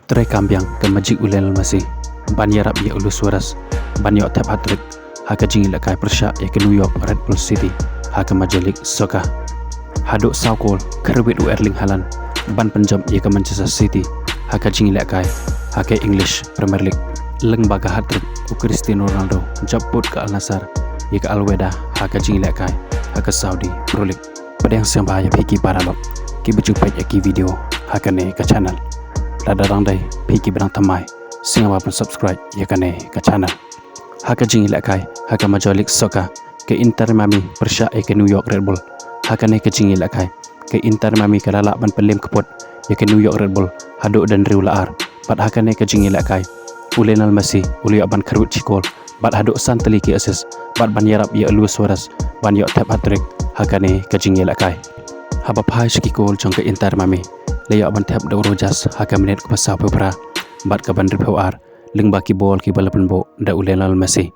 Tray kambiang ke Masjid Ulil Masih ban yarab ya ulus waras ban yok tap hatrik haka jingi lakai persyak ya ke New York Red Bull City haka majalik soka haduk saukol kerbit u Erling Haaland ban penjam ya ke Manchester City haka jingi lakai haka English Premier League leng baga hatrik u Cristiano Ronaldo jabut ke Al Nassr ya ke Al Weda haka jingi lakai haka Saudi Pro League pada yang siang bahaya piki paralog ki berjumpa ya ki video haka ne ke channel lada rangdai piki berang tamai singa wapan subscribe ya kane ke channel haka jingi lakai haka majalik soka ke Inter Miami persyak ke New York Red Bull haka ne ke jingi lakai ke Inter Miami ke lalak ban pelim keput ya ke New York Red Bull haduk dan riu laar bat haka ne ke jingi lakai Lionel Messi uli ban kerut cikol bat haduk santeli ke assist bat ban yarap ya Luis Suarez ban yok tap hat-trick haka ne ke jingi lakai haba pai skikol jong ke Inter Miami layak ban tap do rojas haka menit ke pasau pepra bat ka ban ripau ar leng ba ki bol ki balapan bo da Lionel Messi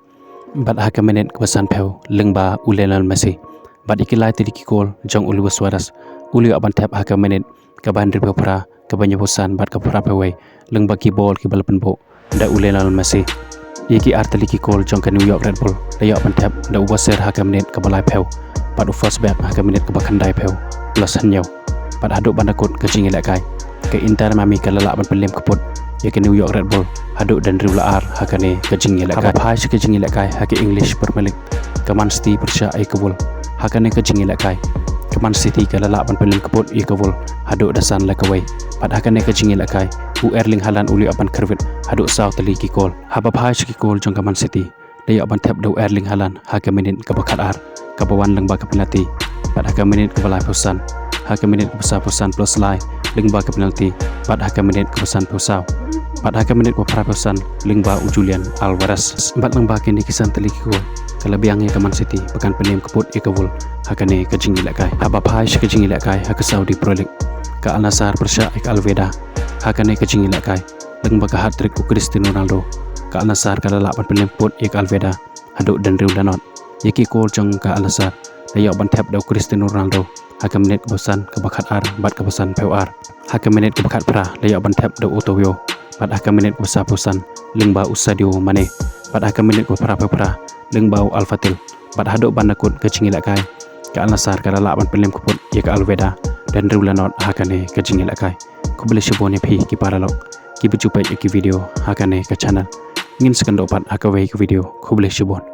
bat haka menit ke pasan peu leng ba Lionel Messi bat ikilai ti ki gol jong Luis Suarez uli ban tap haka menit ka ban ripau pra ka banyak posan bat ka pra pewai leng ba ki bol ki balapan bo da Lionel Messi iki arteli ki gol jong ke New York Red Bull layak ban tap da wasir haka menit ka balai peu bat first back haka menit ke bakandai peu plus hanyau pada haduk bandakut ke jingi lakai ke Inter Miami ke lalak ban pelim keput ya ke New York Red Bull haduk dan riu laar haka ne ke jingi lakai apa ke jingi lakai haka English Premier League ke Man City persyak ke Wol haka ne ke jingi lakai ke Man City ke lalak ban pelim keput ya ke Wol haduk dasan lakawai pada haka ne ke jingi lakai u Erling Haaland uli apan kervit haduk sau teli ki gol haba pai ki gol jong ke Man City dia apan tap do Erling Haaland haka menit ke bakat ar ke bawan leng ba ke penalti pada haka menit ke balai pesan haka menit ke besar pesan plus lai lingba ke penalti pada haka menit ke pesan pusau pada haka menit ke pra pesan lingba Julian Alvarez bat lingba kini kisan teliki gol kelebihannya ke Man City pekan penim keput ya ke Wol haka ne ke jingi lakai haba pai ke jingi lakai haka Saudi Pro League ke Al Nassr persyak ke Al Weda haka ne ke jingi lakai lingba ke hat-trick ku Cristiano Ronaldo ke Al Nassr ke lalak ban penim keput ya ke Al Weda haduk dan riu lanot ya ki gol jong ke Al Nassr layak ban tap da Cristiano Ronaldo haka menit ke pesan ke bakat ar bat ke pesan peu ar haka menit ke bakat pra layak ban tap da Otowio bat haka menit ke besar pesan lingba Sadio Mane bat haka menit ke pra pra lingba Al Fatil bat haduk bandakut ke jingi lakai ke Al Nassr ke lalak ban pelim keput ya ke Al Weda dan riu lanot haka ne ke jingi lakai ku boleh syubone pi ki paralog ki berjumpa ki video haka ne ke channel ingin sekan dopat haka wei ke video ku boleh syubon